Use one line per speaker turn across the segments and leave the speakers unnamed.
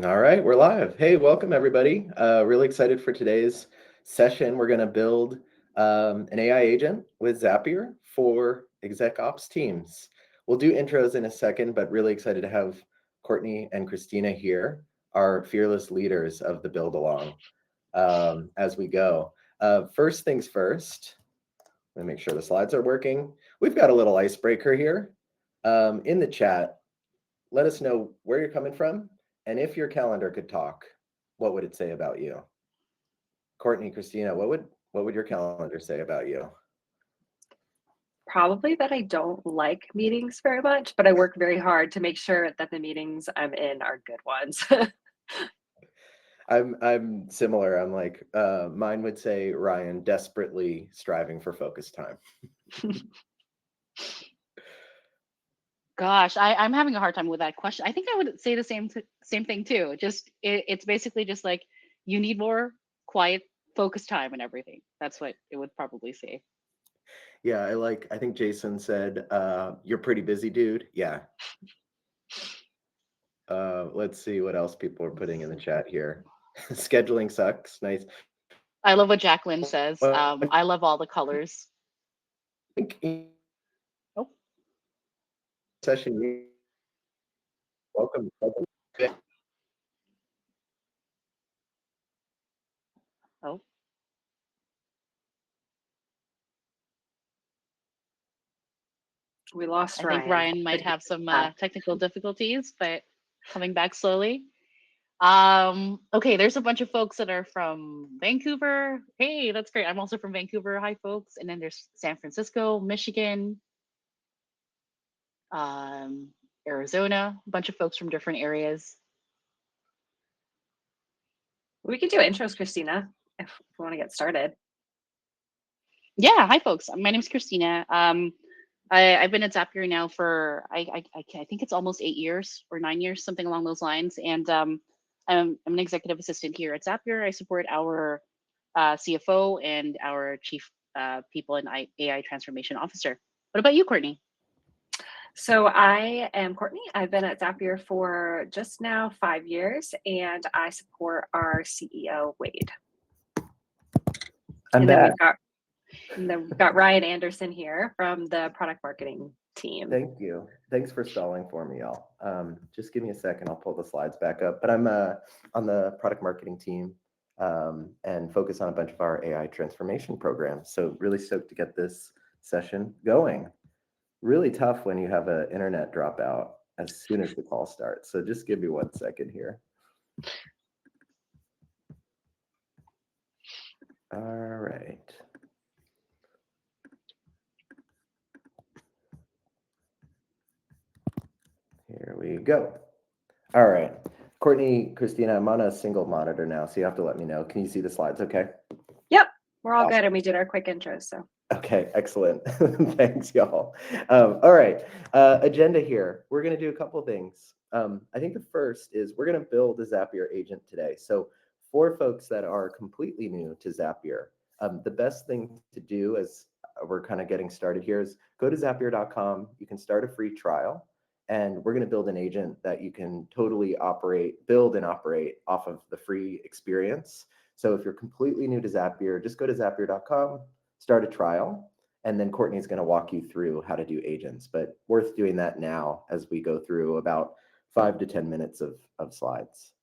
All right, we're live. Hey, welcome everybody. Really excited for today's session. We're going to build an AI agent with Zapier for exec ops teams. We'll do intros in a second, but really excited to have Cortney and Christina here, our fearless leaders of the build along as we go. First things first, let me make sure the slides are working. We've got a little icebreaker here in the chat. Let us know where you're coming from, and if your calendar could talk, what would it say about you? Cortney, Christina, what would your calendar say about you?
Probably that I don't like meetings very much, but I work very hard to make sure that the meetings I'm in are good ones.
I'm similar. I'm like, mine would say Ryan desperately striving for focus time.
Gosh, I'm having a hard time with that question. I think I would say the same thing too. Just it's basically just like you need more quiet focus time and everything. That's what it would probably say.
Yeah, I think Jason said, you're pretty busy, dude. Yeah. Let's see what else people are putting in the chat here. Scheduling sucks. Nice.
I love what Jacqueline says.
Well,
I love all the colors.
I think
Oh,
session. Welcome.
oh.
We lost
I think
Ryan.
Ryan might have some
Ah,
technical difficulties, but coming back slowly. Okay, there's a bunch of folks that are from Vancouver. Hey, that's great. I'm also from Vancouver. Hi, folks. And then there's San Francisco, Michigan, um, Arizona, a bunch of folks from different areas.
we could do intros, Christina, if we want to get started.
Yeah, hi, folks. My name is Christina. I've been at Zapier now for I think it's almost 8 years or 9 years, something along those lines. And I'm an executive assistant here at Zapier. I support our CFO and our chief people and AI transformation officer. What about you, Courtney?
So I am Cortney. I've been at Zapier for just now 5 years, and I support our CEO, Wade.
I'm
And
back.
then we've got Ryan Anderson here from the product marketing team.
Thank you. Thanks for stalling for me, y'all. Just give me a second. I'll pull the slides back up. But I'm on the product marketing team and focus on a bunch of our AI transformation programs. So really stoked to get this session going. Really tough when you have an internet dropout as soon as the call starts. So just give me 1 second here. All right. Here we go. All right. Cortney, Christina, I'm on a single monitor now, so you have to let me know. Can you see the slides okay?
Yep, we're all
Awesome.
good, and we did our quick intros. So
Okay, excellent. Thanks, y'all. All right, agenda here. We're going to do a couple things. I think the first is we're going to build a Zapier agent today. So for folks that are completely new to Zapier, the best thing to do as we're kind of getting started here is go to zapier.com. You can start a free trial, and we're going to build an agent that you can totally build and operate off of the free experience. So if you're completely new to Zapier, just go to zapier.com, start a trial, and then Cortney's going to walk you through how to do agents. But worth doing that now as we go through about 5 to 10 minutes of slides.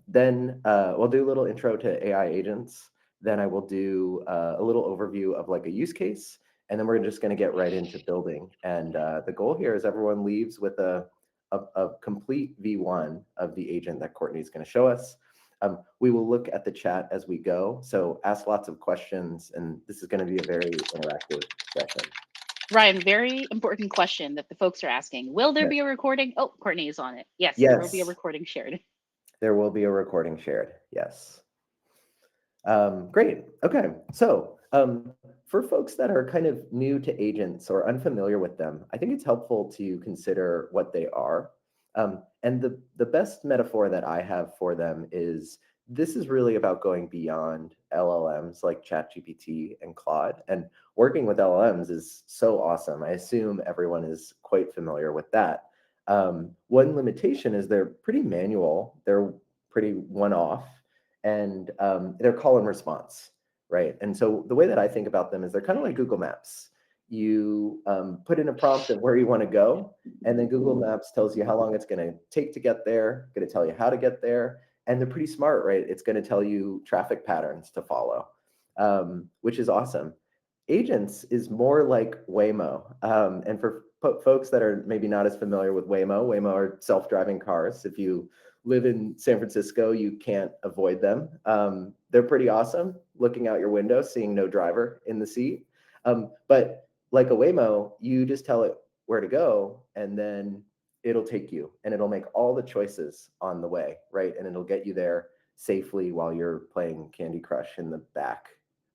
Then we'll do a little intro to AI agents. Then I will do a little overview of like a use case. And then we're just going to get right into building. And the goal here is everyone leaves with a complete V1 of the agent that Cortney's going to show us. We will look at the chat as we go. So ask lots of questions, and this is going to be a very interactive session.
Ryan, very important question that the folks are asking. Will there be a recording? Oh, Courtney is on it. Yes, there will be a recording shared.
There will be a recording shared. Yes. Great. Okay. So for folks that are kind of new to agents or unfamiliar with them, I think it's helpful to consider what they are. And the best metaphor that I have for them is this is really about going beyond LLMs like ChatGPT and Claude. And working with LLMs is so awesome. I assume everyone is quite familiar with that. One limitation is they're pretty manual, they're pretty one-off, and they're call and response, right? And so the way that I think about them is they're kind of like Google Maps. You put in a prompt of where you want to go, and then Google Maps tells you how long it's going to take to get there, going to tell you how to get there, and they're pretty smart, right? It's going to tell you traffic patterns to follow, which is awesome. Agents is more like Waymo. And for folks that are maybe not as familiar with Waymo are self-driving cars. If you live in San Francisco, you can't avoid them. They're pretty awesome, looking out your window, seeing no driver in the seat. But like a Waymo, you just tell it where to go, and then it'll take you, and it'll make all the choices on the way, right? And it'll get you there safely while you're playing Candy Crush in the back.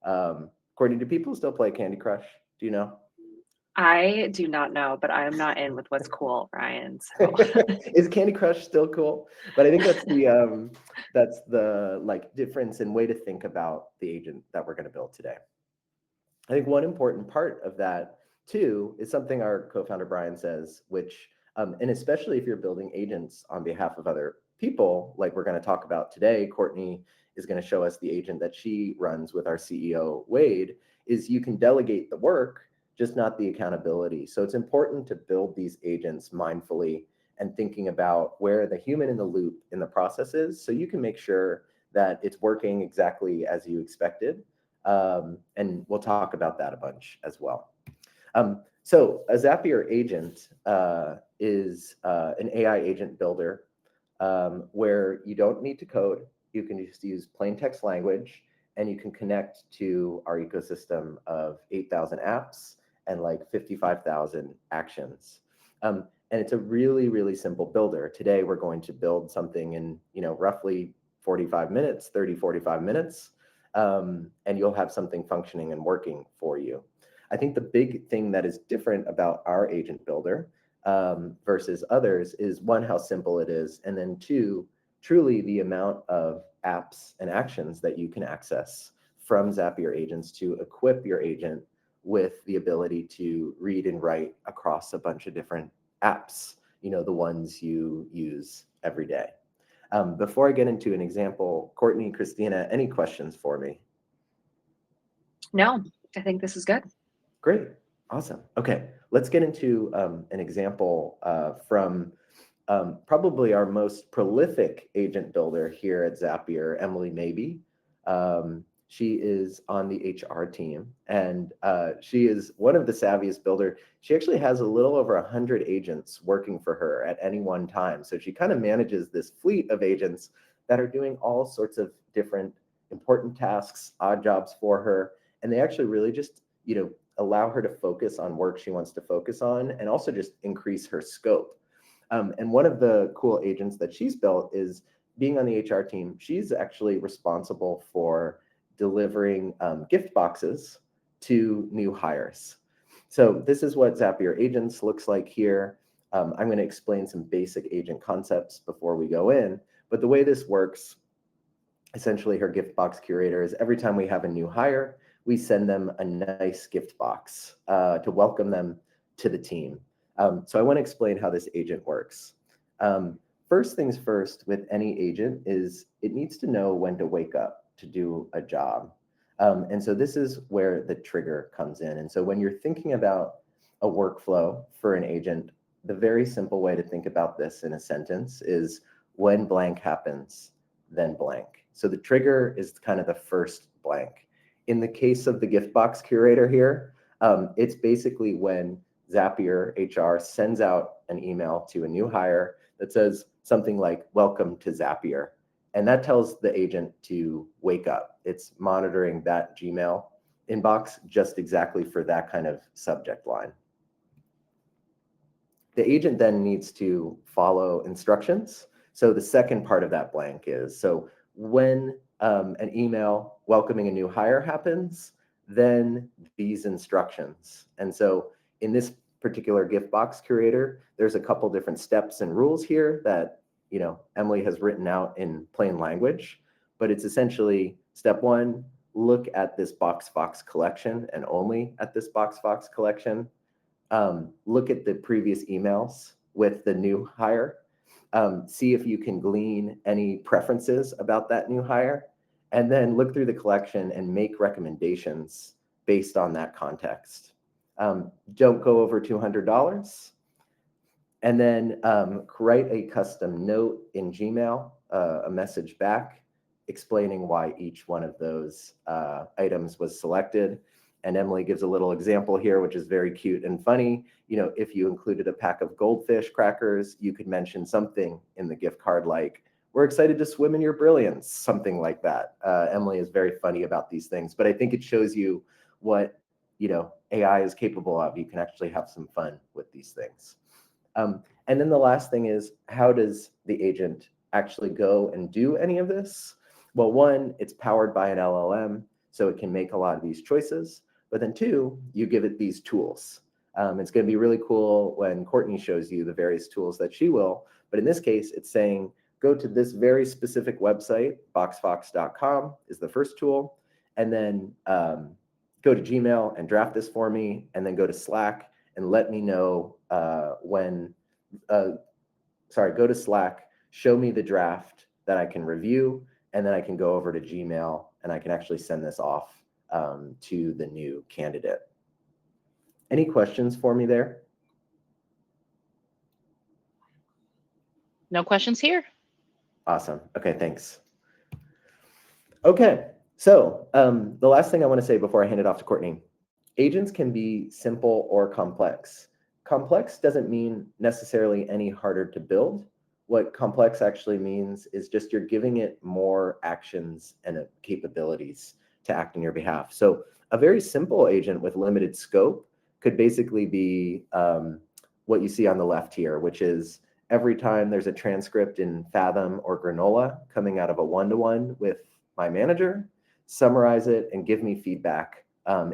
Courtney, do people still play Candy Crush? Do you know?
I do not know, but I am not in with what's cool, Ryan. So
Is Candy Crush still cool? But I think that's the like difference in way to think about the agent that we're going to build today. I think one important part of that too is something our co-founder Brian says, which and especially if you're building agents on behalf of other people, like we're going to talk about today, Cortney is going to show us the agent that she runs with our CEO Wade, is you can delegate the work, just not the accountability. So it's important to build these agents mindfully and thinking about where the human in the loop in the process is, so you can make sure that it's working exactly as you expected. And we'll talk about that a bunch as well. So a Zapier agent is an AI agent builder where you don't need to code. You can just use plain text language, and you can connect to our ecosystem of 8,000 apps and like 55,000 actions. And it's a really, really simple builder. Today, we're going to build something in, roughly 45 minutes, 30, 45 minutes. And you'll have something functioning and working for you. I think the big thing that is different about our agent builder versus others is, one, how simple it is, and then two, truly the amount of apps and actions that you can access from Zapier agents to equip your agent with the ability to read and write across a bunch of different apps, the ones you use every day. Before I get into an example, Courtney, Christina, any questions for me?
no, I think this is good.
Great. Awesome. Okay, let's get into an example from probably our most prolific agent builder here at Zapier, Emily Maybe. She is on the HR team, and she is one of the savviest builder. She actually has a little over 100 agents working for her at any one time. So she kind of manages this fleet of agents that are doing all sorts of different important tasks, odd jobs for her. And they actually really just, allow her to focus on work she wants to focus on, and also just increase her scope. And one of the cool agents that she's built is, being on the HR team, she's actually responsible for delivering gift boxes to new hires. So this is what Zapier agents looks like here. I'm going to explain some basic agent concepts before we go in, but the way this works, essentially her gift box curator, is every time we have a new hire, we send them a nice gift box to welcome them to the team. So I want to explain how this agent works. First things first with any agent is it needs to know when to wake up to do a job. And so this is where the trigger comes in. And so when you're thinking about a workflow for an agent, the very simple way to think about this in a sentence is, when blank happens, then blank. So the trigger is kind of the first blank. In the case of the gift box curator here, it's basically when Zapier HR sends out an email to a new hire that says something like, "Welcome to Zapier." And that tells the agent to wake up. It's monitoring that Gmail inbox just exactly for that kind of subject line. The agent then needs to follow instructions. So the second part of that blank is, so when an email welcoming a new hire happens, then these instructions. And so in this particular gift box curator, there's a couple different steps and rules here that Emily has written out in plain language, but it's essentially step one, look at this box collection and only at this box collection. Look at the previous emails with the new hire. See if you can glean any preferences about that new hire, and then look through the collection and make recommendations based on that context. Don't go over $200. And then write a custom note in Gmail, a message back explaining why each one of those items was selected. And Emily gives a little example here, which is very cute and funny. You know, if you included a pack of goldfish crackers, you could mention something in the gift card like, "We're excited to swim in your brilliance," something like that. Emily is very funny about these things, but I think it shows you what, you know, AI is capable of. You can actually have some fun with these things. And then the last thing is, how does the agent actually go and do any of this? Well, one, it's powered by an LLM, so it can make a lot of these choices. But then two, you give it these tools. It's going to be really cool when Cortney shows you the various tools that she will. But in this case, it's saying, go to this very specific website, boxfox.com is the first tool. And then go to Gmail and draft this for me. And then go to Slack and let me know go to Slack, show me the draft that I can review. And then I can go over to Gmail and I can actually send this off to the new candidate. Any questions for me there?
No questions here.
Awesome. Okay, thanks. Okay, so the last thing I want to say before I hand it off to Cortney, agents can be simple or complex. Complex doesn't mean necessarily any harder to build. What complex actually means is just you're giving it more actions and capabilities to act on your behalf. So a very simple agent with limited scope could basically be what you see on the left here, which is every time there's a transcript in Fathom or Granola coming out of a one-to-one with my manager, summarize it and give me feedback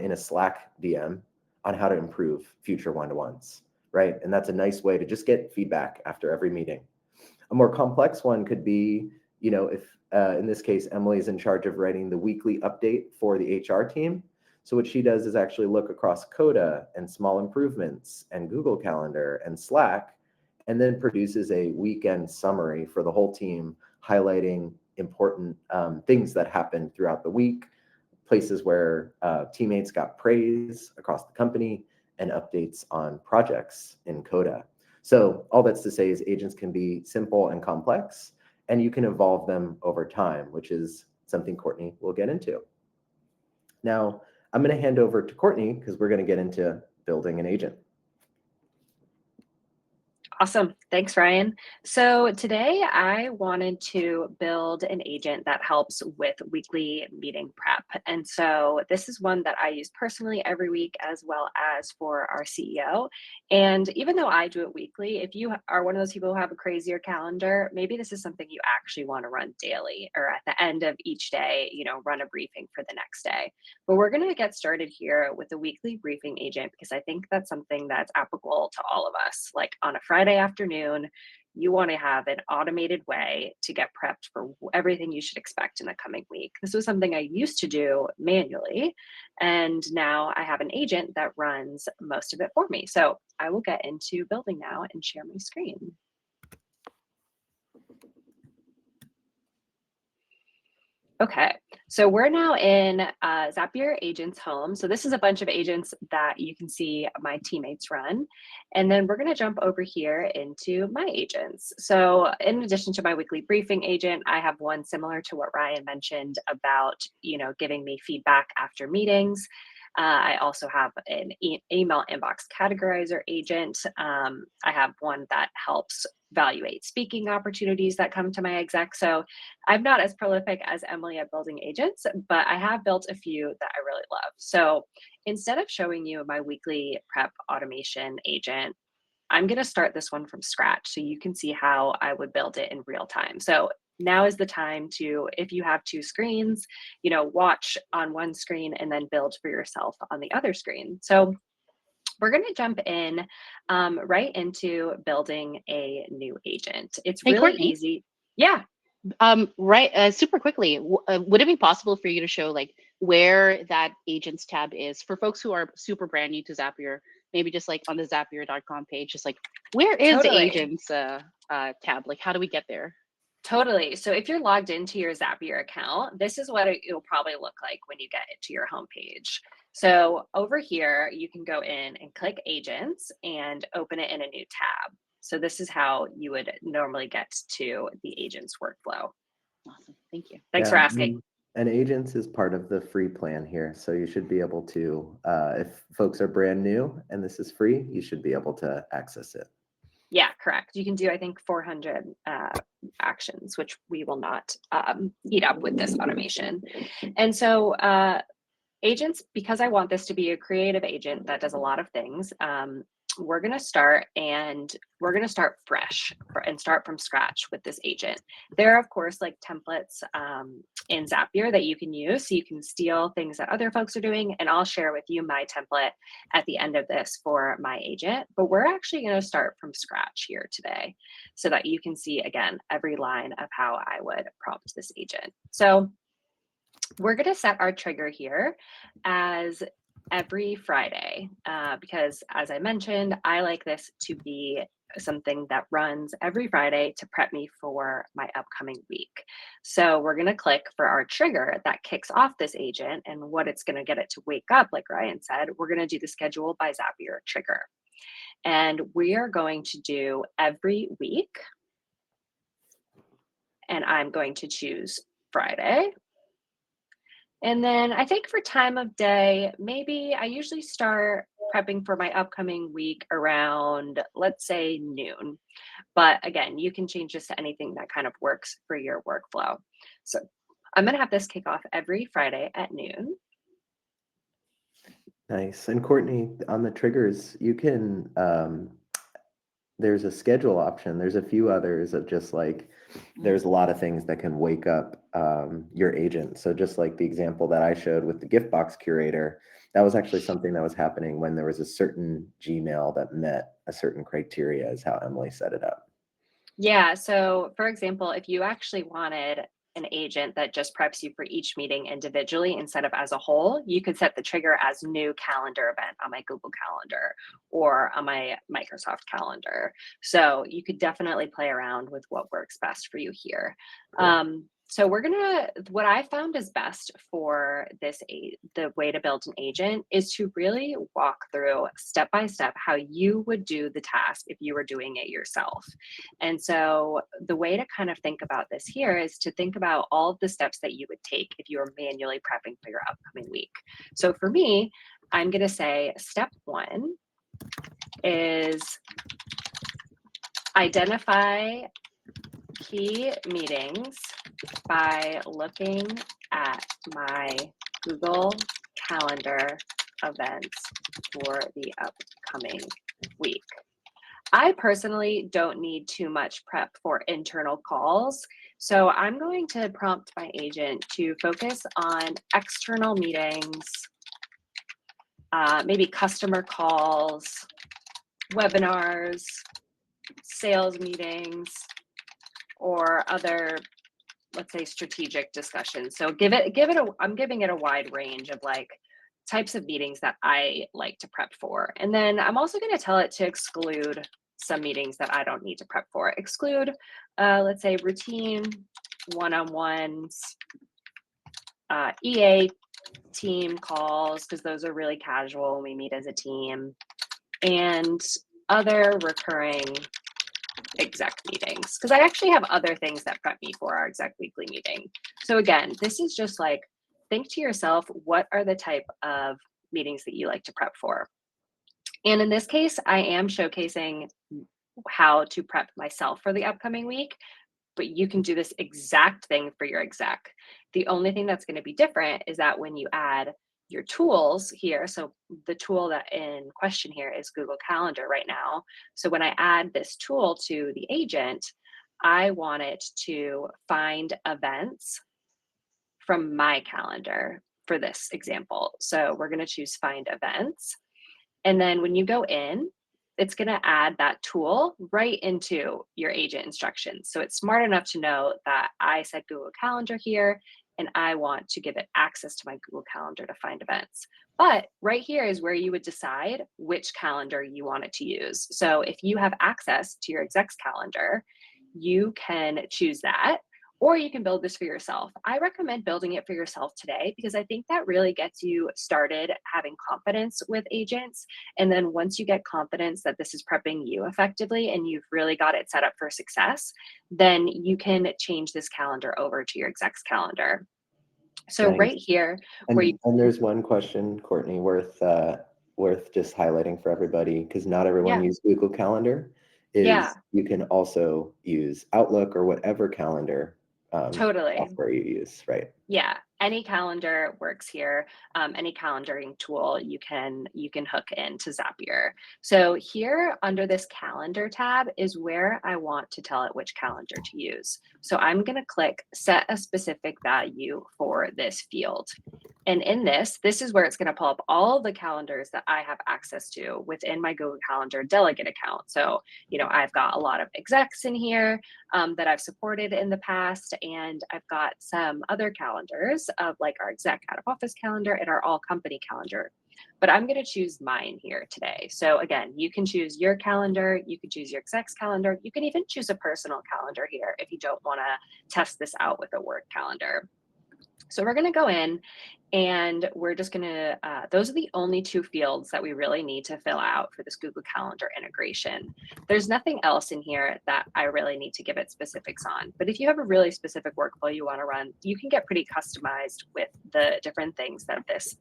in a Slack DM on how to improve future one-to-ones, right? And that's a nice way to just get feedback after every meeting. A more complex one could be, you know, if in this case, Emily is in charge of writing the weekly update for the HR team. So what she does is actually look across Coda and Small Improvements and Google Calendar and Slack, and then produces a weekend summary for the whole team, highlighting important things that happened throughout the week, places where teammates got praise across the company, and updates on projects in Coda. So all that's to say is agents can be simple and complex, and you can evolve them over time, which is something Cortney will get into. Now, I'm going to hand over to Cortney because we're going to get into building an agent.
Awesome. Thanks, Ryan. So today I wanted to build an agent that helps with weekly meeting prep. And so this is one that I use personally every week as well as for our CEO. And even though I do it weekly, if you are one of those people who have a crazier calendar, maybe this is something you actually want to run daily or at the end of each day, you know, run a briefing for the next day. But we're going to get started here with a weekly briefing agent because I think that's something that's applicable to all of us. Like on a Friday afternoon, you want to have an automated way to get prepped for everything you should expect in the coming week. This was something I used to do manually, and now I have an agent that runs most of it for me. So I will get into building now and share my screen. Okay, so we're now in Zapier Agents Home. So this is a bunch of agents that you can see my teammates run. And then we're going to jump over here into my agents. So in addition to my weekly briefing agent, I have one similar to what Ryan mentioned about, you know, giving me feedback after meetings. I also have an email inbox categorizer agent. I have one that helps evaluate speaking opportunities that come to my exec. So I'm not as prolific as Emily at building agents, but I have built a few that I really love. So instead of showing you my weekly prep automation agent, I'm going to start this one from scratch so you can see how I would build it in real time. So now is the time to, if you have two screens, you know, watch on one screen and then build for yourself on the other screen. So we're going to jump in right into building a new agent. It's
Hey,
really
Cortney.
easy. Yeah.
Super quickly, would it be possible for you to show like where that agents tab is for folks who are super brand new to Zapier? maybe just like on the Zapier.com page, just like, where is the
Totally.
agents tab? Like, how do we get there?
Totally. So if you're logged into your Zapier account, this is what it'll probably look like when you get it to your homepage. So over here, you can go in and click agents and open it in a new tab. So this is how you would normally get to the agent's workflow.
Awesome. Thank you.
Thanks for asking.
And agents is part of the free plan here. So you should be able to, if folks are brand new and this is free, you should be able to access it.
Yeah, correct. You can do, I think, 400 actions, which we will not eat up with this automation. And so agents, because I want this to be a creative agent that does a lot of things, we're going to start fresh and start from scratch with this agent. There are, of course, like templates in Zapier that you can use, so you can steal things that other folks are doing, and I'll share with you my template at the end of this for my agent. But we're actually going to start from scratch here today so that you can see, again, every line of how I would prompt this agent. So we're going to set our trigger here as every Friday because, as I mentioned, I like this to be something that runs every Friday to prep me for my upcoming week. So we're going to click for our trigger that kicks off this agent, and what it's going to get it to wake up, like Ryan said, we're going to do the schedule by Zapier trigger. And we are going to do every week. And I'm going to choose Friday. And then I think for time of day, maybe I usually start prepping for my upcoming week around, let's say, noon. But again, you can change this to anything that kind of works for your workflow. So I'm going to have this kick off every Friday at noon.
Nice. And Courtney, on the triggers, you can, there's a schedule option. There's a few others of just like, there's a lot of things that can wake up your agent. So just like the example that I showed with the gift box curator, that was actually something that was happening when there was a certain Gmail that met a certain criteria, is how Emily set it up.
Yeah. So for example, if you actually wanted an agent that just preps you for each meeting individually instead of as a whole, you could set the trigger as new calendar event on my Google Calendar or on my Microsoft Calendar. So you could definitely play around with what works best for you here.
Cool.
So what I found is best for the way to build an agent is to really walk through step by step how you would do the task if you were doing it yourself. And so the way to kind of think about this here is to think about all of the steps that you would take if you were manually prepping for your upcoming week. So for me, I'm going to say step 1 is identify key meetings by looking at my Google Calendar events for the upcoming week. I personally don't need too much prep for internal calls, so I'm going to prompt my agent to focus on external meetings, maybe customer calls, webinars, sales meetings, or other, let's say, strategic discussions. So I'm giving it a wide range of like types of meetings that I like to prep for. And then I'm also going to tell it to exclude some meetings that I don't need to prep for. Exclude, let's say, routine one-on-ones, EA team calls, because those are really casual when we meet as a team, and other recurring exec meetings, because I actually have other things that prep me for our exec weekly meeting. So again, this is just like, think to yourself, what are the type of meetings that you like to prep for? And in this case, I am showcasing how to prep myself for the upcoming week, but you can do this exact thing for your exec. The only thing that's going to be different is that when you add your tools here, so the tool that in question here is Google Calendar right now. So when I add this tool to the agent, I want it to find events from my calendar for this example. So we're going to choose find events. And then when you go in, it's going to add that tool right into your agent instructions. So it's smart enough to know that I said Google Calendar here, and I want to give it access to my Google Calendar to find events. But right here is where you would decide which calendar you want it to use. So if you have access to your exec's calendar, you can choose that, or you can build this for yourself. I recommend building it for yourself today because I think that really gets you started having confidence with agents. And then once you get confidence that this is prepping you effectively and you've really got it set up for success, then you can change this calendar over to your exec's calendar. So
Nice.
right here, where you
And there's one question, Courtney, worth just highlighting for everybody, because not everyone uses Google Calendar. You can also use Outlook or whatever calendar
totally.
software you use, right?
Yeah, any calendar works here. Any calendaring tool you can hook into Zapier. So here under this calendar tab is where I want to tell it which calendar to use. So I'm going to click set a specific value for this field. And in this is where it's going to pull up all the calendars that I have access to within my Google Calendar delegate account. So, I've got a lot of execs in here that I've supported in the past, and I've got some other calendars of like our exec out of office calendar and our all company calendar. But I'm going to choose mine here today. So again, you can choose your calendar, you can choose your exec's calendar, you can even choose a personal calendar here if you don't want to test this out with a work calendar. So we're going to go in and we're just going to, those are the only two fields that we really need to fill out for this Google Calendar integration. There's nothing else in here that I really need to give it specifics on. But if you have a really specific workflow you want to run, you can get pretty customized with the different things that this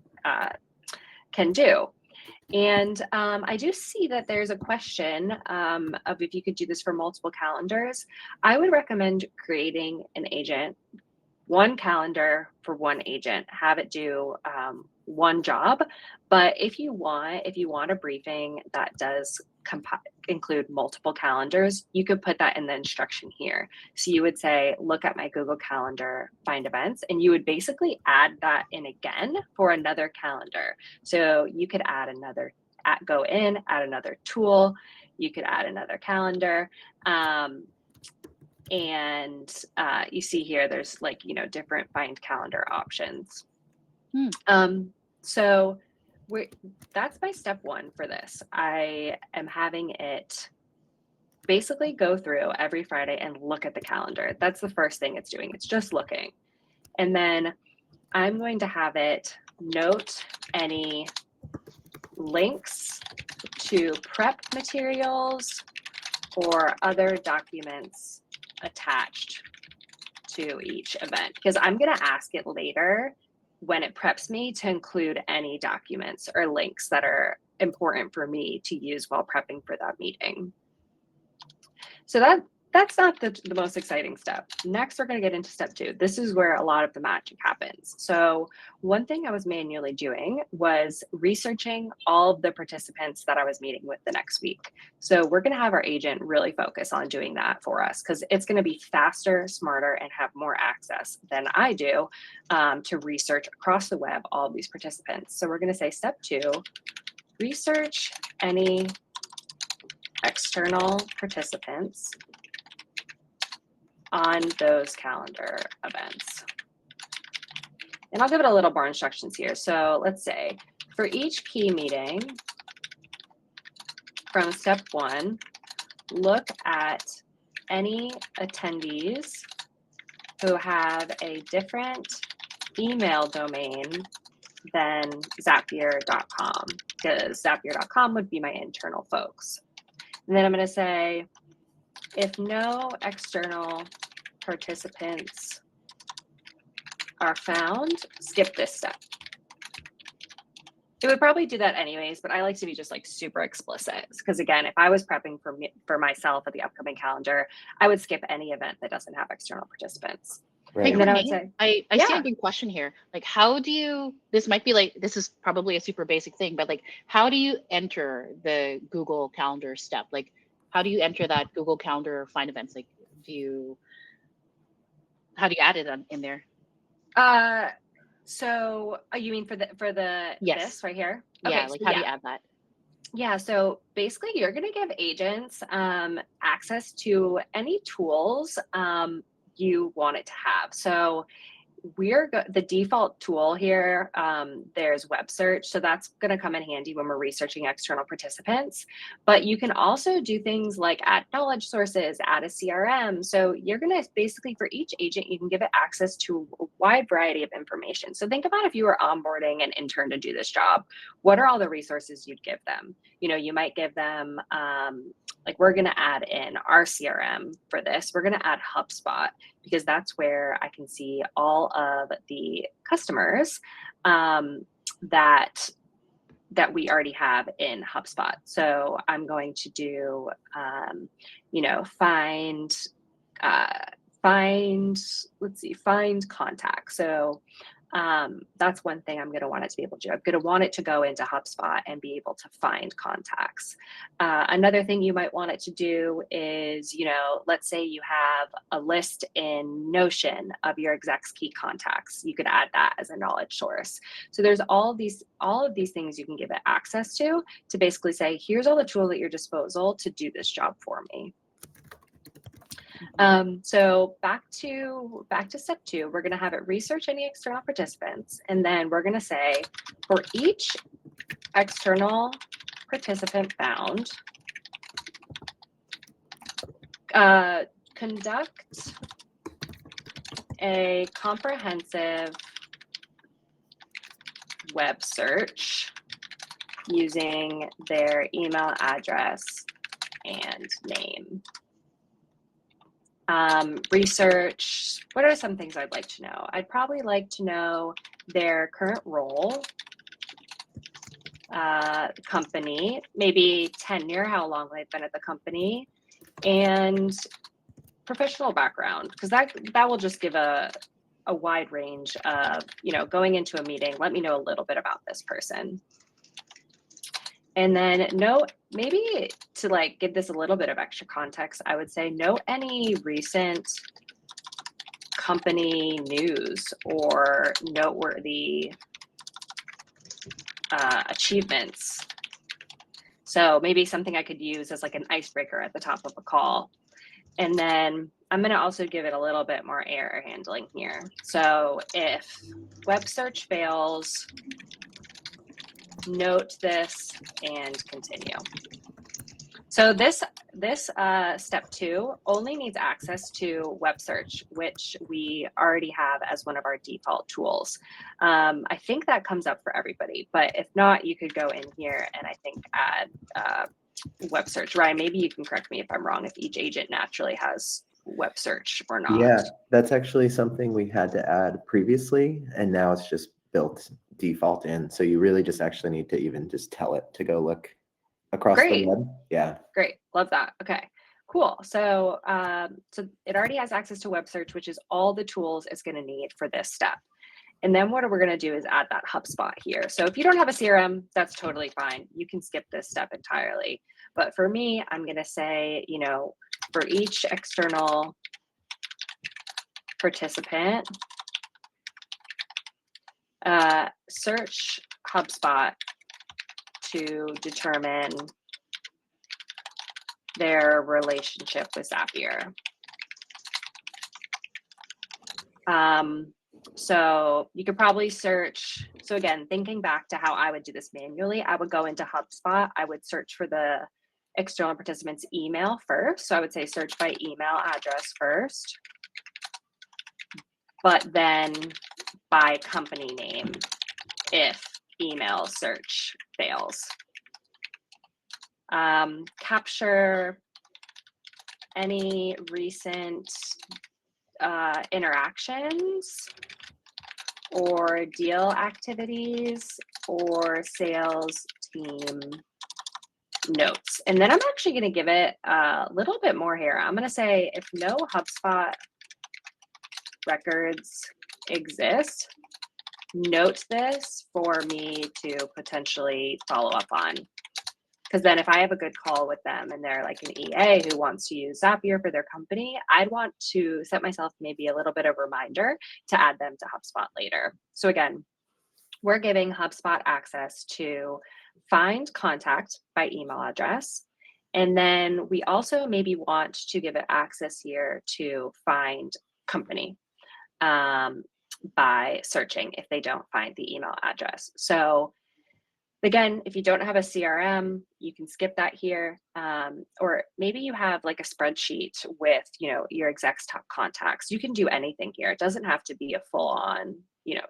can do. And I do see that there's a question of if you could do this for multiple calendars. I would recommend creating an agent, one calendar for one agent, have it do one job. But if you want a briefing that does include multiple calendars, you could put that in the instruction here. So you would say, look at my Google Calendar, find events, and you would basically add that in again for another calendar. So you could add another, go in, add another tool, you could add another calendar. And you see here, there's like, different find calendar options. So that's my step one for this. I am having it basically go through every Friday and look at the calendar. That's the first thing it's doing. It's just looking. And then I'm going to have it note any links to prep materials or other documents attached to each event, because I'm going to ask it later when it preps me to include any documents or links that are important for me to use while prepping for that meeting. So that's not the most exciting step. Next, we're going to get into step two. This is where a lot of the magic happens. So one thing I was manually doing was researching all of the participants that I was meeting with the next week. So we're going to have our agent really focus on doing that for us, because it's going to be faster, smarter, and have more access than I do to research across the web all of these participants. So we're going to say step two, research any external participants on those calendar events. And I'll give it a little more instructions here. So let's say for each key meeting from step one, look at any attendees who have a different email domain than Zapier.com, because Zapier.com would be my internal folks. And then I'm going to say, if no external participants are found, skip this step. It would probably do that anyways, but I like to be just like super explicit, because again, if I was prepping for myself at the upcoming calendar, I would skip any event that doesn't have external participants.
Hey,
And then I would
Courtney,
say,
I see a big question here. Like, how do you, this might be like, this is probably a super basic thing, but like, how do you enter the Google Calendar step? Like, how do you enter that Google Calendar find events? Like, how do you add it in there?
So you mean for the
Yes.
this right here?
Yeah,
Okay,
like
so
how do you add that?
Yeah, so basically you're going to give agents access to any tools you want it to have. So the default tool here, there's web search. So that's going to come in handy when we're researching external participants. But you can also do things like add knowledge sources, add a CRM. So you're going to basically, for each agent, you can give it access to a wide variety of information. So think about if you were onboarding an intern to do this job, what are all the resources you'd give them? You know, you might give them, like we're going to add in our CRM for this. We're going to add HubSpot, because that's where I can see all of the customers that we already have in HubSpot. So I'm going to do, you know, find contact. So that's one thing I'm going to want it to be able to do. I'm going to want it to go into HubSpot and be able to find contacts. Another thing you might want it to do is, you know, let's say you have a list in Notion of your exec's key contacts. You could add that as a knowledge source. So there's all of these things you can give it access to basically say, here's all the tools at your disposal to do this job for me. So back to step 2, we're going to have it research any external participants. And then we're going to say for each external participant found, conduct a comprehensive web search using their email address and name. Research, what are some things I'd like to know? I'd probably like to know their current role, company, maybe tenure, how long they've been at the company, and professional background, because that will just give a wide range of, you know, going into a meeting, let me know a little bit about this person. And then note, maybe to like give this a little bit of extra context, I would say note any recent company news or noteworthy achievements. So maybe something I could use as like an icebreaker at the top of a call. And then I'm going to also give it a little bit more error handling here. So if web search fails, note this and continue. So this step 2 only needs access to web search, which we already have as one of our default tools. I think that comes up for everybody, but if not, you could go in here and I think add web search. Ryan, maybe you can correct me if I'm wrong, if each agent naturally has web search or not.
Yeah, that's actually something we had to add previously, and now it's just built default in. So you really just actually need to even just tell it to go look across the web. Yeah.
Great. Love that. Okay, cool. So, so it already has access to web search, which is all the tools it's going to need for this step. And then what we're going to do is add that HubSpot here. So if you don't have a CRM, that's totally fine. You can skip this step entirely. But for me, I'm going to say, you know, for each external participant, search HubSpot to determine their relationship with Zapier. So you could probably search. So again, thinking back to how I would do this manually, I would go into HubSpot. I would search for the external participant's email first. So I would say search by email address first, but then by company name if email search fails. Capture any recent interactions or deal activities or sales team notes. And then I'm actually going to give it a little bit more here. I'm going to say if no HubSpot records exist, note this for me to potentially follow up on. Because then if I have a good call with them and they're like an EA who wants to use Zapier for their company, I'd want to set myself maybe a little bit of a reminder to add them to HubSpot later. So again, we're giving HubSpot access to find contact by email address. And then we also maybe want to give it access here to find company. by searching if they don't find the email address. So again, if you don't have a CRM, you can skip that here. Or maybe you have like a spreadsheet with, your exec's top contacts. You can do anything here. It doesn't have to be a full on,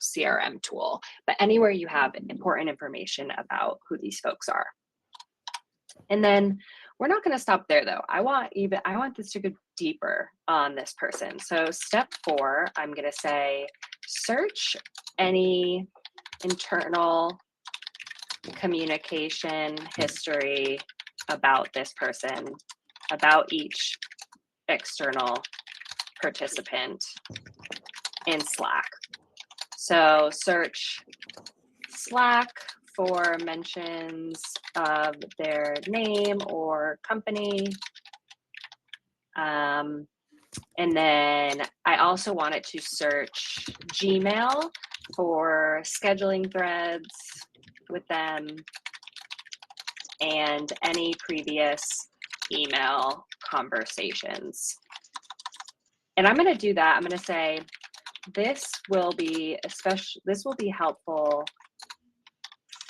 CRM tool, but anywhere you have important information about who these folks are. And then we're not going to stop there though. I want this to go deeper on this person. So step 4, I'm going to say, search any internal communication history about this person, about each external participant in Slack. So search Slack for mentions of their name or company. And then I also wanted to search Gmail for scheduling threads with them and any previous email conversations. And I'm going to do that. I'm going to say this will be helpful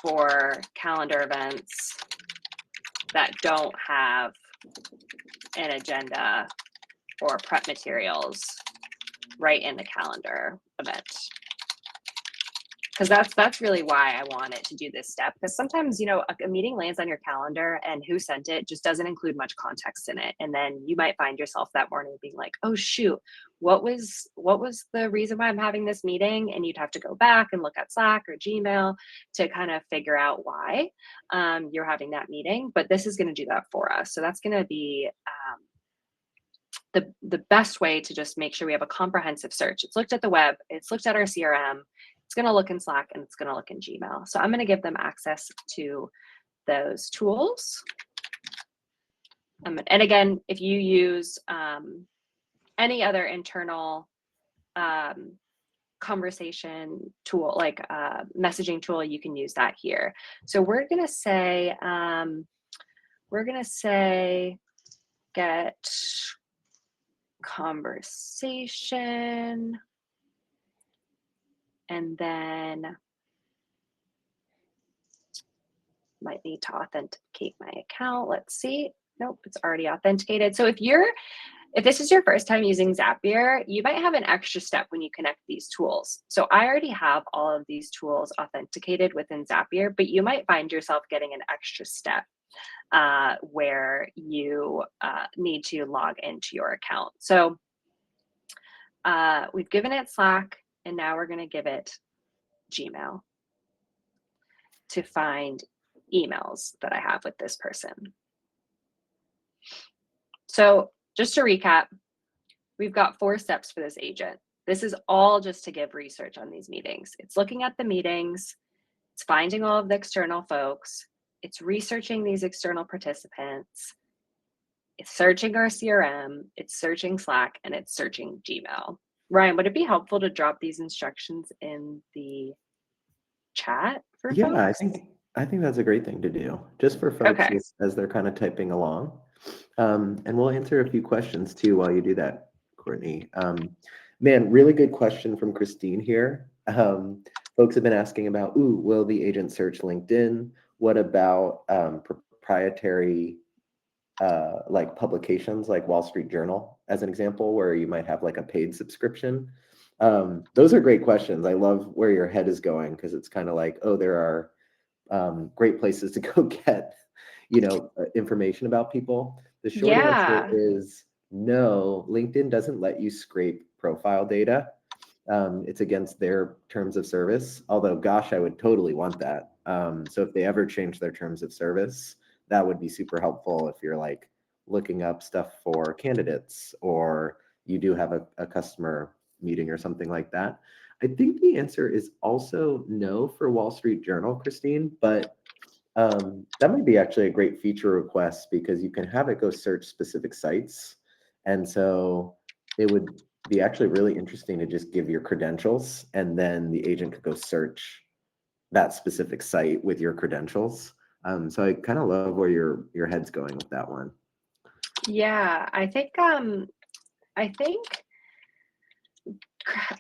for calendar events that don't have an agenda or prep materials right in the calendar event. Because that's really why I wanted to do this step. Because sometimes, a meeting lands on your calendar and who sent it just doesn't include much context in it. And then you might find yourself that morning being like, oh shoot, what was the reason why I'm having this meeting? And you'd have to go back and look at Slack or Gmail to kind of figure out why you're having that meeting. But this is going to do that for us. So that's going to be the best way to just make sure we have a comprehensive search. It's looked at the web, it's looked at our CRM, it's going to look in Slack, and it's going to look in Gmail. So I'm going to give them access to those tools. And again, if you use any other internal conversation tool, like messaging tool, you can use that here. So we're going to say, get conversation, and then might need to authenticate my account. Let's see. Nope, it's already authenticated. So if this is your first time using Zapier, you might have an extra step when you connect these tools. So I already have all of these tools authenticated within Zapier, but you might find yourself getting an extra step where you need to log into your account. So we've given it Slack, and now we're going to give it Gmail to find emails that I have with this person. So just to recap, we've got 4 steps for this agent. This is all just to give research on these meetings. It's looking at the meetings, it's finding all of the external folks, it's researching these external participants, it's searching our CRM, it's searching Slack, and it's searching Gmail. Ryan, would it be helpful to drop these instructions in the chat for folks?
I think that's a great thing to do, just for folks
Okay.
as they're kind of typing along. And we'll answer a few questions too while you do that, Courtney. Man, really good question from Christine here. Folks have been asking about, will the agent search LinkedIn? What about proprietary like publications like Wall Street Journal, as an example, where you might have like a paid subscription? Those are great questions. I love where your head is going, because it's kind of like, there are great places to go get, information about people. The short answer is no. LinkedIn doesn't let you scrape profile data. It's against their terms of service. Although, gosh, I would totally want that. So if they ever change their terms of service, that would be super helpful if you're like looking up stuff for candidates, or you do have a customer meeting or something like that. I think the answer is also no for Wall Street Journal, Christine, but that might be actually a great feature request, because you can have it go search specific sites. And so it would be actually really interesting to just give your credentials, and then the agent could go search that specific site with your credentials. So I kind of love where your head's going with that one.
Yeah, I think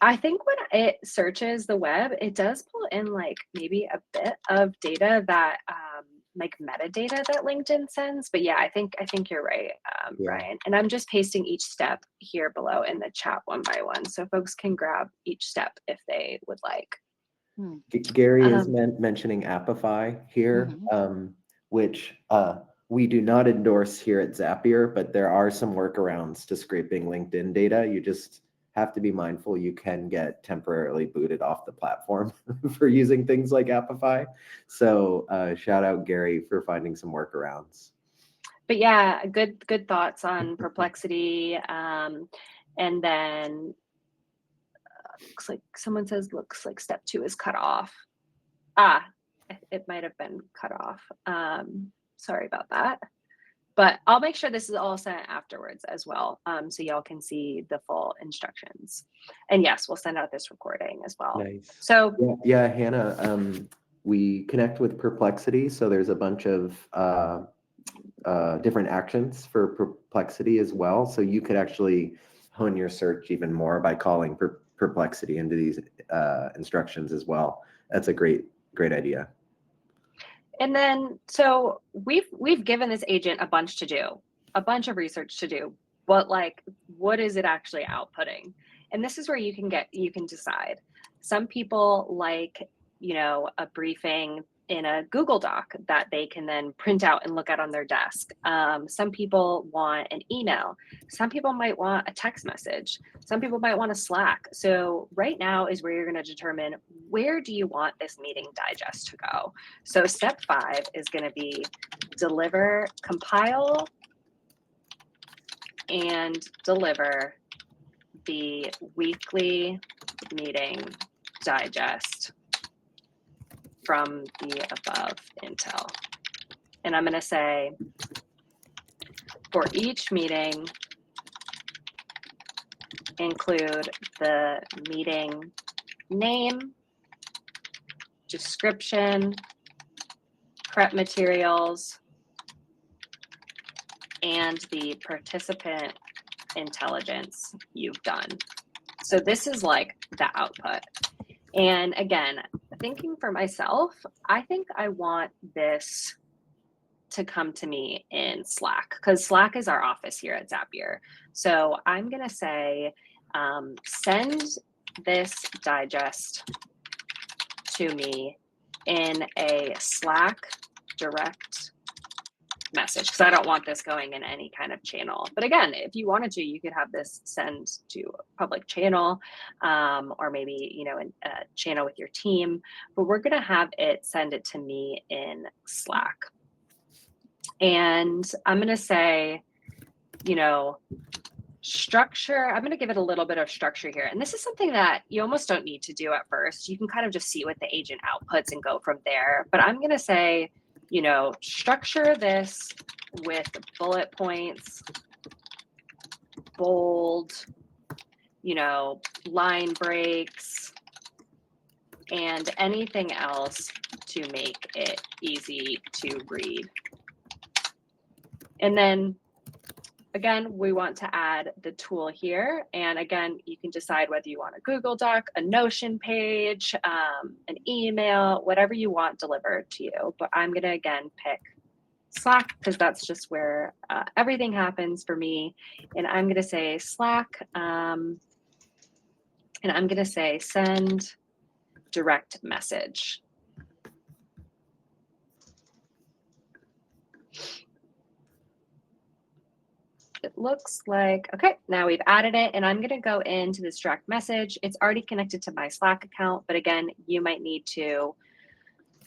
I think when it searches the web, it does pull in like maybe a bit of data that like metadata that LinkedIn sends. But yeah, I think you're right,
Yeah.
Ryan. And I'm just pasting each step here below in the chat one by one, so folks can grab each step if they would like.
Gary is
Um,
mentioning Appify here,
Mhm.
which we do not endorse here at Zapier, but there are some workarounds to scraping LinkedIn data. You just have to be mindful you can get temporarily booted off the platform for using things like Appify. So shout out Gary for finding some workarounds.
but yeah, good thoughts on Perplexity. And then looks like someone says looks like step 2 is cut off. It might have been cut off. Sorry about that. But I'll make sure this is all sent afterwards as well, so y'all can see the full instructions. And yes, we'll send out this recording as well.
Nice.
So
Yeah, Hannah, we connect with Perplexity, so there's a bunch of different actions for Perplexity as well. So you could actually hone your search even more by calling Perplexity into these instructions as well. That's a great idea.
and then so we've given this agent a bunch to do, a bunch of research to do, but like what is it actually outputting? And this is where you can decide. Some people like, a briefing in a Google Doc that they can then print out and look at on their desk. Some people want an email. Some people might want a text message. Some people might want a Slack. So right now is where you're going to determine, where do you want this meeting digest to go? So step 5 is going to be compile and deliver the weekly meeting digest from the above intel. And I'm going to say, for each meeting, include the meeting name, description, prep materials, and the participant intelligence you've done. So this is like the output. And again, thinking for myself, I think I want this to come to me in Slack, because Slack is our office here at Zapier. So I'm going to say, send this digest to me in a Slack direct message, because I don't want this going in any kind of channel. But again, if you wanted to, you could have this send to a public channel, or maybe, in a channel with your team. But we're going to have it send it to me in Slack. And I'm going to say, structure. I'm going to give it a little bit of structure here. And this is something that you almost don't need to do at first. You can kind of just see what the agent outputs and go from there. But I'm going to say, structure this with bullet points, bold, line breaks, and anything else to make it easy to read. And then again, we want to add the tool here. And again, you can decide whether you want a Google Doc, a Notion page, an email, whatever you want delivered to you. But I'm going to, again, pick Slack, because that's just where everything happens for me. And I'm going to say Slack, and I'm going to say send direct message. It looks like, okay, now we've added it, and I'm going to go into this direct message. It's already connected to my Slack account, but again, you might need to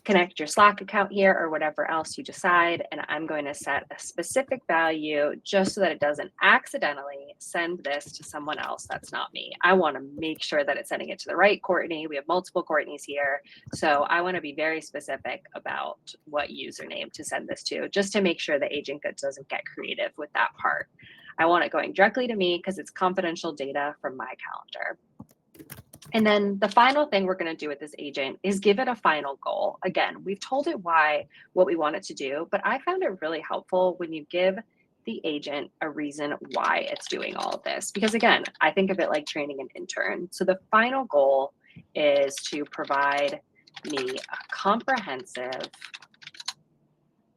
connect your Slack account here or whatever else you decide. And I'm going to set a specific value just so that it doesn't accidentally send this to someone else that's not me. I want to make sure that it's sending it to the right Cortney. We have multiple Cortneys here. So I want to be very specific about what username to send this to, just to make sure the agent doesn't get creative with that part. I want it going directly to me because it's confidential data from my calendar. And then the final thing we're going to do with this agent is give it a final goal. Again, we've told it what we want it to do, but I found it really helpful when you give the agent a reason why it's doing all of this. Because again, I think of it like training an intern. So the final goal is to provide me a comprehensive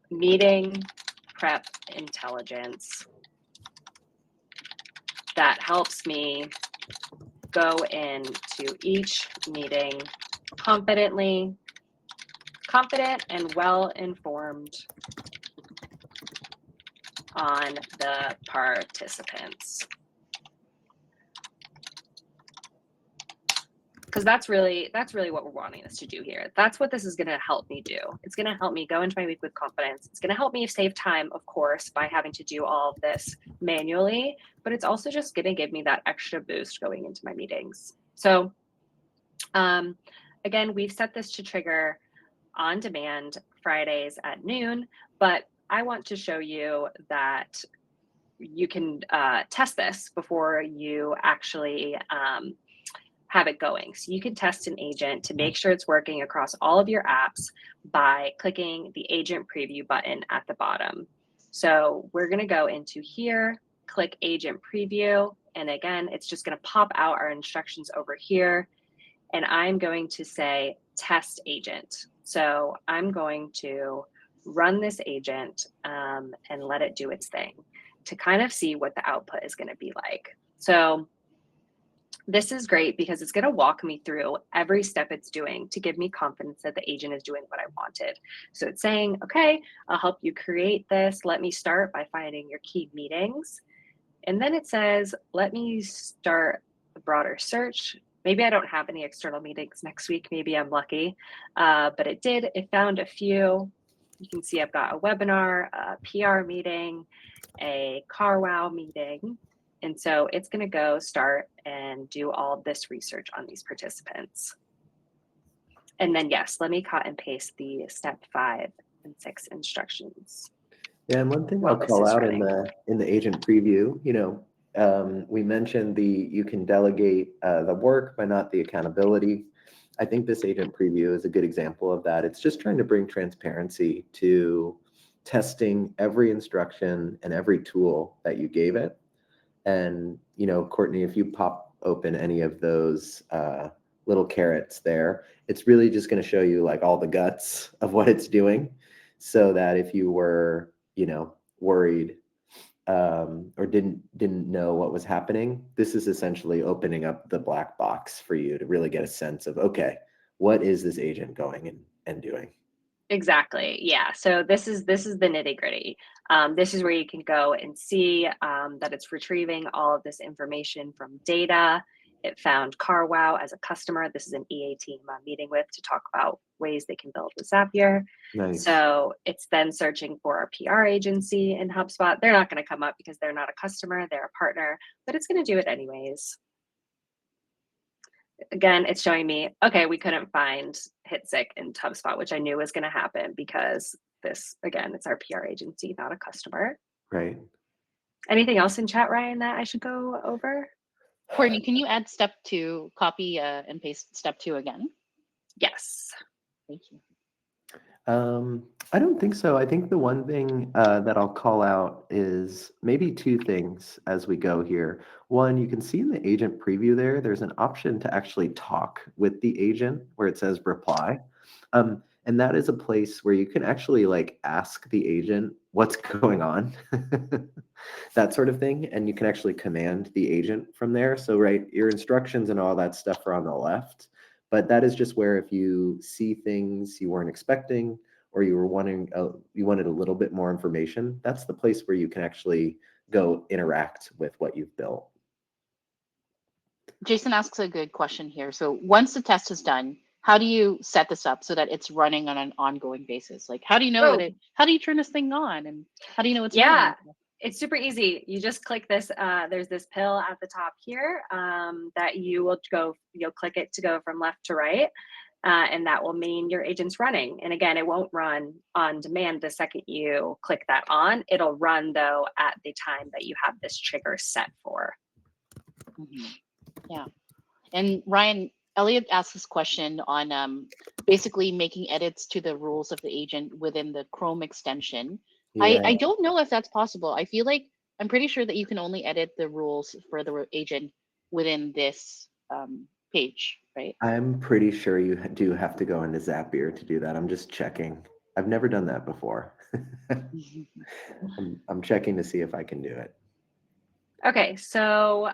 meeting prep intelligence that helps me go into each meeting confident and well-informed on the participants. Because that's really what we're wanting this to do here. That's what this is going to help me do. It's going to help me go into my week with confidence. It's going to help me save time, of course, by having to do all of this manually, but it's also just going to give me that extra boost going into my meetings. So again, we've set this to trigger on demand Fridays at noon, but I want to show you that you can test this before you actually have it going. So you can test an agent to make sure it's working across all of your apps by clicking the agent preview button at the bottom. So we're going to go into here, click agent preview. And again, it's just going to pop out our instructions over here. And I'm going to say test agent. So I'm going to run this agent and let it do its thing to kind of see what the output is going to be like. So this is great because it's going to walk me through every step it's doing to give me confidence that the agent is doing what I wanted. So it's saying, okay, I'll help you create this. Let me start by finding your key meetings. And then it says, let me start a broader search. Maybe I don't have any external meetings next week. Maybe I'm lucky, but it did. It found a few. You can see I've got a webinar, a PR meeting, a car wow meeting. And so it's going to go start and do all of this research on these participants. And then, yes, let me cut and paste the step 5 and 6 instructions.
Yeah, and one thing I'll call out in the agent preview, we mentioned you can delegate the work but not the accountability. I think this agent preview is a good example of that. It's just trying to bring transparency to testing every instruction and every tool that you gave it. And, Cortney, if you pop open any of those little carrots there, it's really just going to show you like all the guts of what it's doing, so that if you were, worried or didn't know what was happening, this is essentially opening up the black box for you to really get a sense of, okay, what is this agent going and doing?
Exactly. Yeah. So this is the nitty gritty. This is where you can go and see that it's retrieving all of this information from data. It found CarWow as a customer. This is an EA team I'm meeting with to talk about ways they can build with Zapier.
Nice.
So it's then searching for a PR agency in HubSpot. They're not going to come up because they're not a customer, they're a partner, but it's going to do it anyways. Again, it's showing me, okay, we couldn't find HitSick in HubSpot, which I knew was going to happen because this, again, it's our PR agency, not a customer.
Right.
Anything else in chat, Ryan, that I should go over?
Cortney, can you add step 2, copy and paste step 2 again?
Yes.
Thank you.
I don't think so. I think the one thing that I'll call out is maybe 2 things as we go here. One, you can see in the agent preview there's an option to actually talk with the agent where it says reply. And that is a place where you can actually like ask the agent what's going on, that sort of thing. And you can actually command the agent from there. So, right, your instructions and all that stuff are on the left. But that is just where if you see things you weren't expecting, or you wanted a little bit more information, that's the place where you can actually go interact with what you've built.
Jason asks a good question here. So once the test is done, how do you set this up so that it's running on an ongoing basis? Like, how do you know how do you turn this thing on, and how do you know it's running?
It's super easy. You just click this. There's this pill at the top here that you'll click it to go from left to right. And that will mean your agent's running. And again, it won't run on demand the second you click that on. It'll run though at the time that you have this trigger set for.
Mm-hmm. Yeah. And Ryan, Elliot asked this question on basically making edits to the rules of the agent within the Chrome extension.
Yeah,
I don't know if that's possible. I feel like I'm pretty sure that you can only edit the rules for the agent within this page, right?
I'm pretty sure you do have to go into Zapier to do that. I'm just checking. I've never done that before. I'm checking to see if I can do it.
Okay, so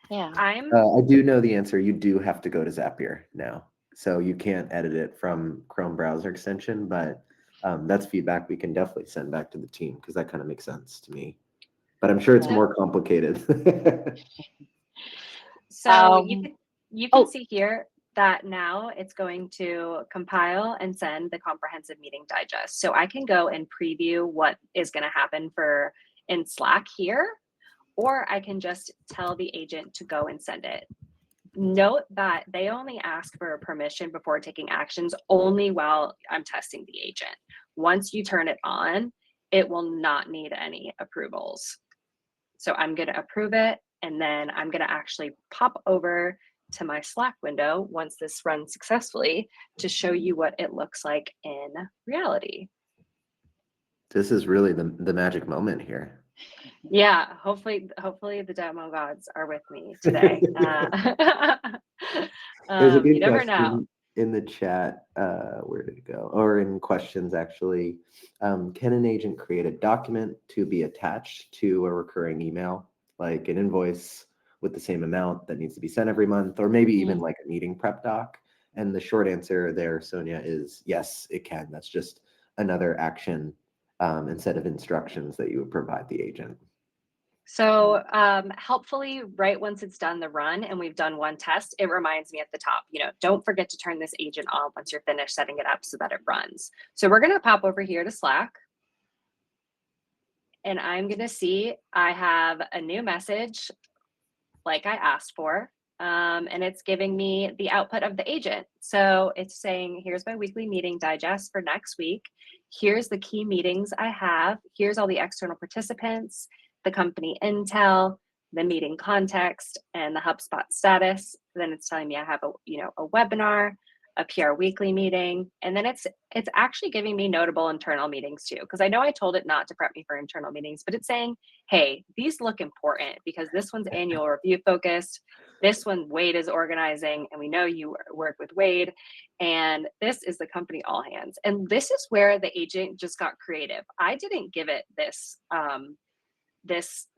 Yeah.
I do know the answer. You do have to go to Zapier now. So you can't edit it from Chrome browser extension, but that's feedback we can definitely send back to the team because that kind of makes sense to me. But I'm sure it's
Yeah.
more complicated.
So you can
Oh,
see here that now it's going to compile and send the comprehensive meeting digest. So I can go and preview what is going to happen for in Slack here, or I can just tell the agent to go and send it. Note that they only ask for a permission before taking actions only while I'm testing the agent. Once you turn it on, it will not need any approvals. So I'm going to approve it, and then I'm going to actually pop over to my Slack window once this runs successfully to show you what it looks like in reality.
This is really the magic moment here.
Yeah, hopefully the demo gods are with me today.
There's a good
You never know.
question in the chat. Where did it go? Or in questions, actually. Can an agent create a document to be attached to a recurring email, like an invoice with the same amount that needs to be sent every month, or maybe even like a meeting prep doc? And the short answer there, Sonia, is yes, it can. That's just another action instead of instructions that you would provide the agent.
So helpfully, right once it's done the run and we've done one test, it reminds me at the top, don't forget to turn this agent on once you're finished setting it up so that it runs. So we're going to pop over here to Slack. And I'm going to see I have a new message like I asked for. And it's giving me the output of the agent. So it's saying, here's my weekly meeting digest for next week. Here's the key meetings I have. Here's all the external participants, the company intel, the meeting context, and the HubSpot status. Then it's telling me I have a webinar, a PR weekly meeting, and then it's actually giving me notable internal meetings too, because I know I told it not to prep me for internal meetings, but it's saying, hey, these look important because this one's annual review focused, this one Wade is organizing, and we know you work with Wade, and this is the company all hands. And this is where the agent just got creative. I didn't give it this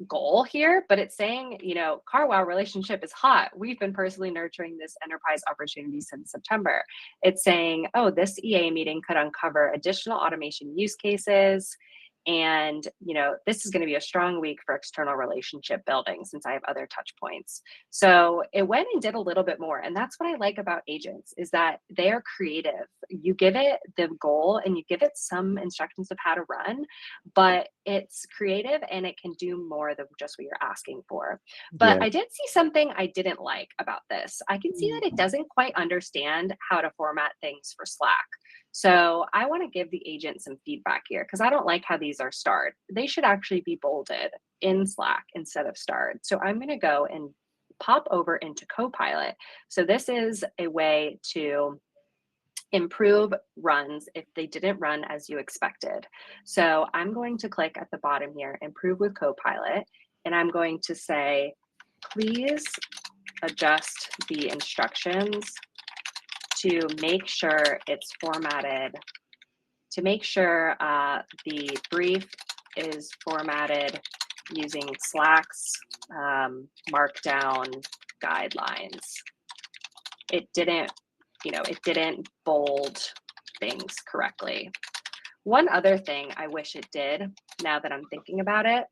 goal here, but it's saying, CarWow relationship is hot. We've been personally nurturing this enterprise opportunity since September. It's saying, oh, this EA meeting could uncover additional automation use cases. And, this is going to be a strong week for external relationship building since I have other touch points. So it went and did a little bit more. And that's what I like about agents is that they are creative. You give it the goal and you give it some instructions of how to run, but it's creative and it can do more than just what you're asking for. But
Yeah.
I did see something I didn't like about this. I can see that it doesn't quite understand how to format things for Slack. So I want to give the agent some feedback here because I don't like how these are starred. They should actually be bolded in Slack instead of starred. So I'm going to go and pop over into Copilot. So this is a way to improve runs if they didn't run as you expected. So I'm going to click at the bottom here, improve with Copilot, and I'm going to say, please adjust the instructions to make sure it's formatted, to make sure the brief is formatted using Slack's markdown guidelines. It didn't bold things correctly. One other thing I wish it did, now that I'm thinking about it,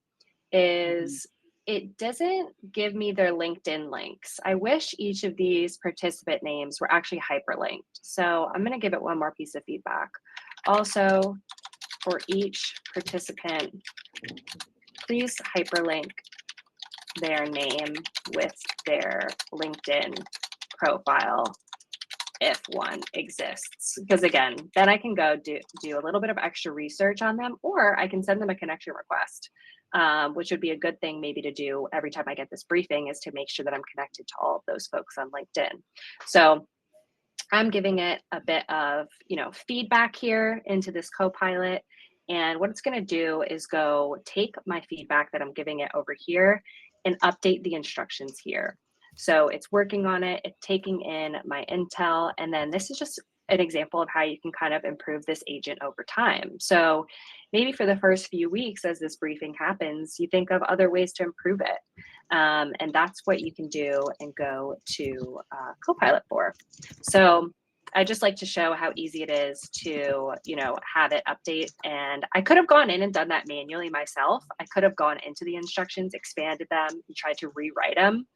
is it doesn't give me their LinkedIn links. I wish each of these participant names were actually hyperlinked. So I'm going to give it one more piece of feedback. Also, for each participant, please hyperlink their name with their LinkedIn profile if one exists. Because again, then I can go do a little bit of extra research on them, or I can send them a connection request, which would be a good thing maybe to do every time I get this briefing, is to make sure that I'm connected to all of those folks on LinkedIn. So I'm giving it a bit of feedback here into this Copilot, And what it's going to do is go take my feedback that I'm giving it over here and update the instructions here. So it's working on it, it's taking in my intel, and then this is just an example of how you can kind of improve this agent over time. So maybe for the first few weeks as this briefing happens, you think of other ways to improve it. And that's what you can do and go to Copilot for. So I just like to show how easy it is to, have it update. And I could have gone in and done that manually myself. I could have gone into the instructions, expanded them, and tried to rewrite them.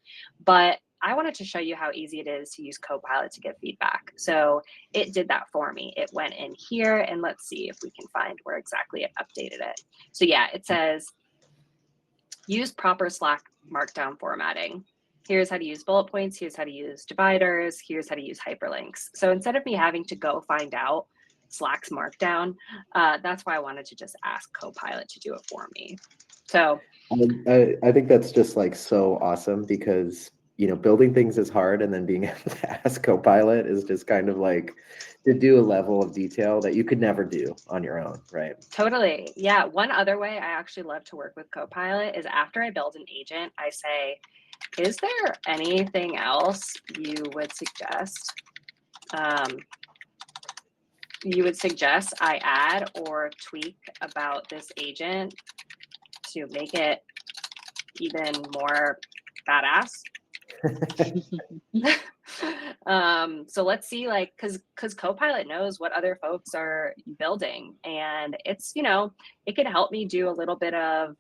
But I wanted to show you how easy it is to use Copilot to give feedback. So it did that for me. It went in here, and let's see if we can find where exactly it updated it. So yeah, it says, use proper Slack markdown formatting. Here's how to use bullet points. Here's how to use dividers. Here's how to use hyperlinks. So instead of me having to go find out Slack's markdown, that's why I wanted to just ask Copilot to do it for me. So
I think that's just like so awesome because, building things is hard, and then being able to ask Copilot is just kind of like to do a level of detail that you could never do on your own, right?
Totally. Yeah. One other way I actually love to work with Copilot is after I build an agent, I say, is there anything else you would suggest? I add or tweak about this agent to make it even more badass? So let's see, because Copilot knows what other folks are building, and it's, it can help me do a little bit of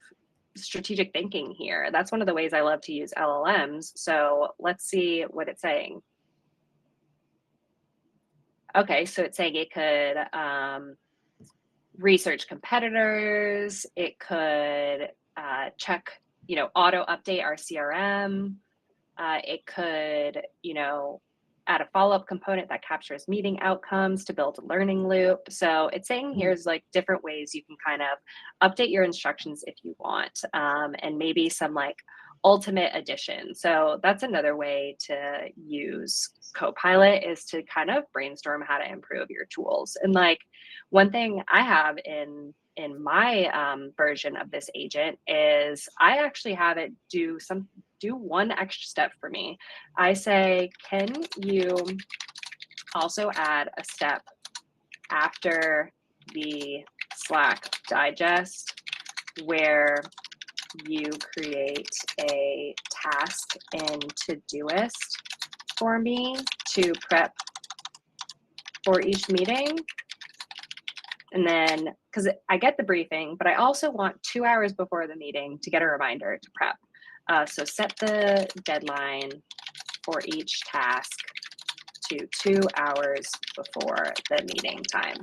strategic thinking here. That's one of the ways I love to use LLMs. So let's see what it's saying. Okay, so it's saying it could research competitors. It could check, auto update our CRM. It could, add a follow-up component that captures meeting outcomes to build a learning loop. So it's saying here's like different ways you can kind of update your instructions if you want, and maybe some like ultimate addition. So that's another way to use Copilot, is to kind of brainstorm how to improve your tools. And like one thing I have in my version of this agent is I actually have it do one extra step for me. I say, can you also add a step after the Slack digest where you create a task in Todoist for me to prep for each meeting? And then, because I get the briefing, but I also want 2 hours before the meeting to get a reminder to prep. So set the deadline for each task to 2 hours before the meeting time.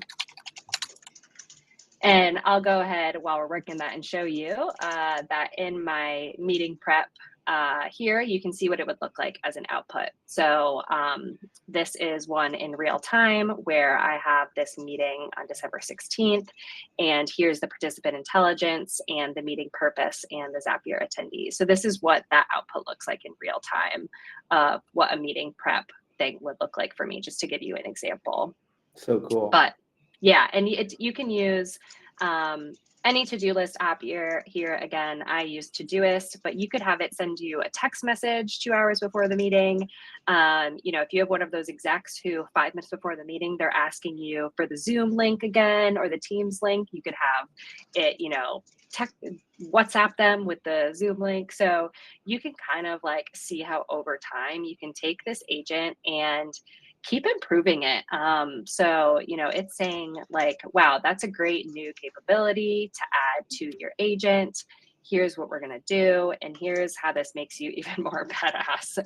And I'll go ahead while we're working that and show you that in my meeting prep here, you can see what it would look like as an output. So this is one in real time where I have this meeting on December 16th, and here's the participant intelligence and the meeting purpose and the Zapier attendees. So this is what that output looks like in real time of what a meeting prep thing would look like for me, just to give you an example.
So cool.
But yeah, and you can use any to-do list app here. Again, I use Todoist, but you could have it send you a text message 2 hours before the meeting. If you have one of those execs who 5 minutes before the meeting, they're asking you for the Zoom link again or the Teams link, you could have it, WhatsApp them with the Zoom link. So you can kind of like see how over time you can take this agent and keep improving it. So, it's saying like, wow, that's a great new capability to add to your agent. Here's what we're going to do. And here's how this makes you even more badass.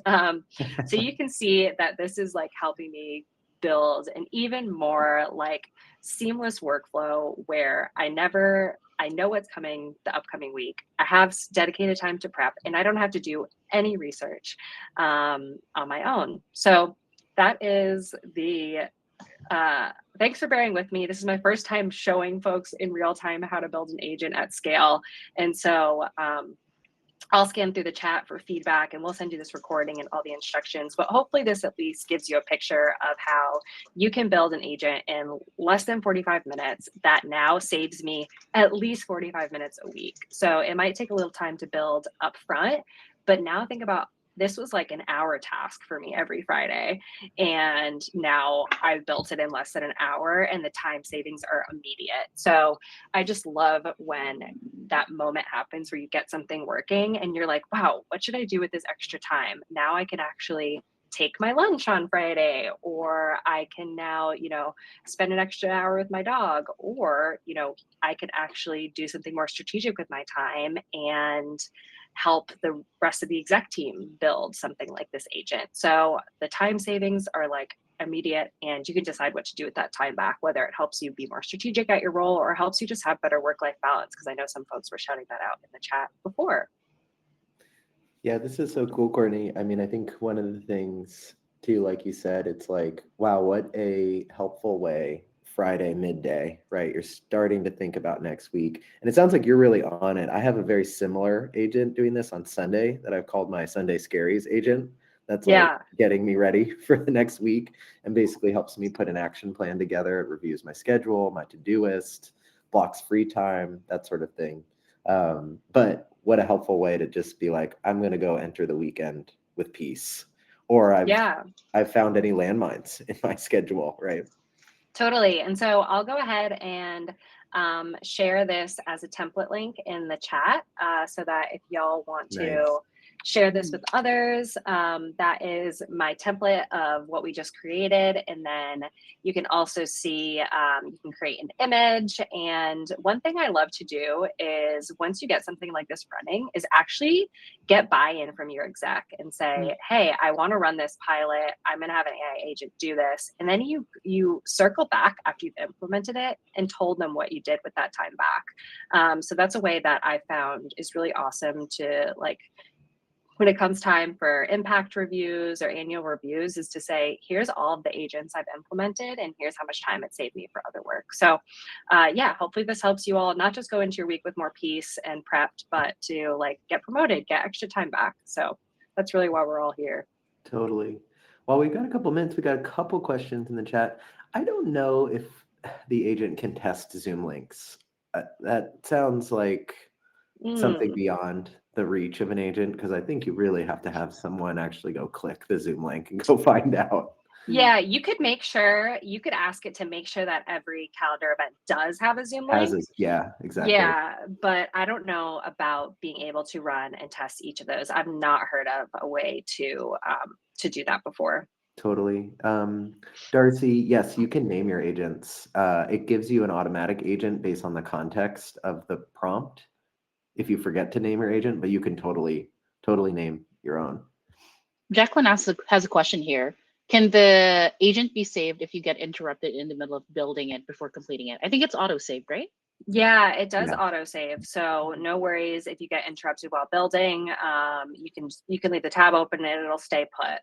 So you can see that this is like helping me build an even more like seamless workflow where I know what's coming the upcoming week. I have dedicated time to prep, and I don't have to do any research on my own. So that is the, thanks for bearing with me. This is my first time showing folks in real time how to build an agent at scale. And so I'll scan through the chat for feedback and we'll send you this recording and all the instructions. But hopefully this at least gives you a picture of how you can build an agent in less than 45 minutes. That now saves me at least 45 minutes a week. So it might take a little time to build up front, but now think about this was like an hour task for me every Friday. And now I've built it in less than an hour and the time savings are immediate. So I just love when that moment happens where you get something working and you're like, wow, what should I do with this extra time? Now I can actually take my lunch on Friday, or I can now, spend an extra hour with my dog, or, I can actually do something more strategic with my time and help the rest of the exec team build something like this agent. So the time savings are like immediate, and you can decide what to do with that time back, whether it helps you be more strategic at your role or helps you just have better work-life balance. Because I know some folks were shouting that out in the chat before.
Yeah, this is so cool, Courtney. I mean, I think one of the things too, like you said, it's like, wow, what a helpful way. Friday midday, right? You're starting to think about next week. And it sounds like you're really on it. I have a very similar agent doing this on Sunday that I've called my Sunday Scaries agent. That's like getting me ready for the next week and basically helps me put an action plan together. It reviews my schedule, my to-do list, blocks free time, that sort of thing. But what a helpful way to just be like, I'm going to go enter the weekend with peace. Or I've found any landmines in my schedule, right?
Totally. And so I'll go ahead and share this as a template link in the chat so that if y'all want to share this with others, that is my template of what we just created. And then you can also see, you can create an image. And one thing I love to do is once you get something like this running is actually get buy-in from your exec and say, hey, I want to run this pilot. I'm going to have an AI agent do this. And then you circle back after you've implemented it and told them what you did with that time back. So that's a way that I found is really awesome to, like, when it comes time for impact reviews or annual reviews, is to say, here's all of the agents I've implemented and here's how much time it saved me for other work. So yeah, hopefully this helps you all not just go into your week with more peace and prepped, but to like get promoted, get extra time back. So that's really why we're all here.
Totally. Well, we've got a couple minutes. We got a couple questions in the chat. I don't know if the agent can test Zoom links. That sounds like something beyond the reach of an agent, because I think you really have to have someone actually go click the Zoom link and go find out.
Yeah, you could ask it to make sure that every calendar event does have a Zoom link.
Yeah, exactly.
Yeah, but I don't know about being able to run and test each of those. I've not heard of a way to do that before.
Totally. Darcy, yes, you can name your agents. It gives you an automatic agent based on the context of the prompt if you forget to name your agent, but you can totally name your own.
Jacqueline has a question here. Can the agent be saved if you get interrupted in the middle of building it before completing it? I think it's auto-saved, right?
Yeah, it does auto-save. So no worries if you get interrupted while building. You can leave the tab open and it'll stay put.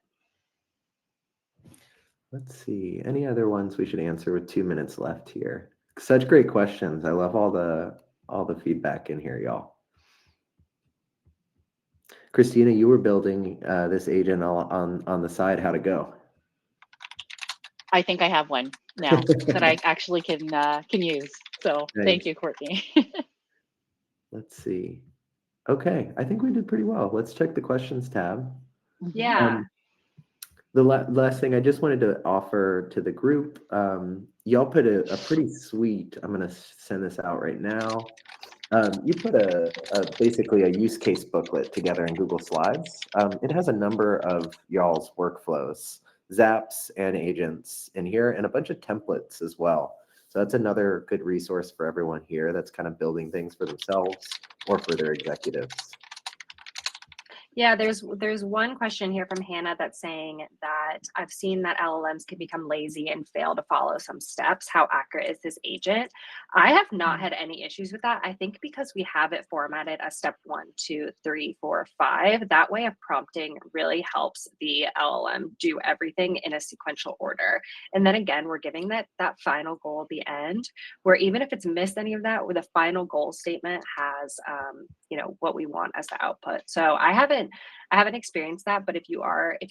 Let's see. Any other ones we should answer with 2 minutes left here? Such great questions. I love all the feedback in here, y'all. Christina, you were building this agent on the side. How'd it go?
I think I have one now that I actually can use. So Thank you, Courtney.
Let's see. Okay, I think we did pretty well. Let's check the questions tab.
Yeah.
The last thing I just wanted to offer to the group, y'all put a pretty sweet, I'm going to send this out right now. You put basically a use case booklet together in Google Slides. It has a number of y'all's workflows, Zaps and agents in here, and a bunch of templates as well. So that's another good resource for everyone here that's kind of building things for themselves or for their executives.
Yeah, there's one question here from Hannah that's saying that I've seen that LLMs can become lazy and fail to follow some steps. How accurate is this agent? I have not had any issues with that. I think because we have it formatted as step 1, 2, 3, 4, 5. That way of prompting really helps the LLM do everything in a sequential order. And then again, we're giving that final goal at the end, where even if it's missed any of that, where the final goal statement has what we want as the output. So I haven't experienced that, but if you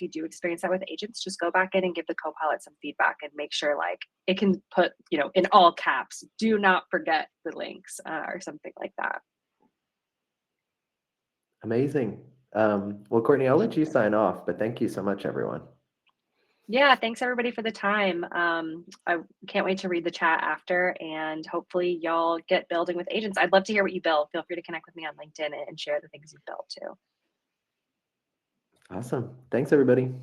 do experience that with agents, just go back in and give the Copilot some feedback and make sure like it can put, in all caps, do not forget the links or something like that.
Amazing. Well, Courtney, I'll let you sign off, but thank you so much, everyone.
Yeah, thanks everybody for the time. I can't wait to read the chat after, and hopefully y'all get building with agents. I'd love to hear what you build. Feel free to connect with me on LinkedIn and share the things you've built too.
Awesome. Thanks, everybody.